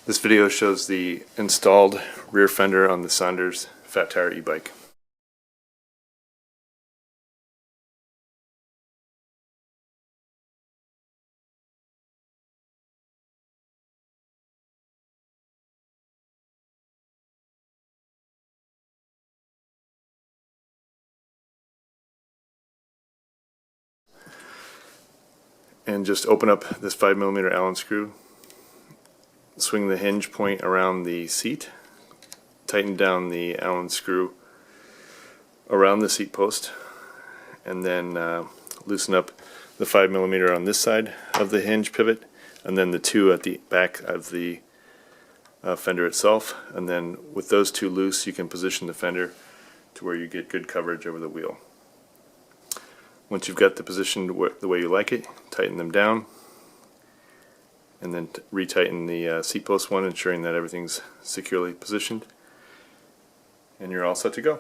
This video shows the installed rear fender on the Sondors fat tire e-bike. And just open up this 5mm Allen screw, swing the hinge point around the seat, tighten down the Allen screw around the seat post, and then loosen up the 5mm on this side of the hinge pivot, and then the two at the back of the fender itself. And then with those two loose, you can position the fender to where you get good coverage over the wheel. Once you've got the position the way you like it, tighten them down, and then retighten the seat post one, ensuring that everything's securely positioned, and you're all set to go.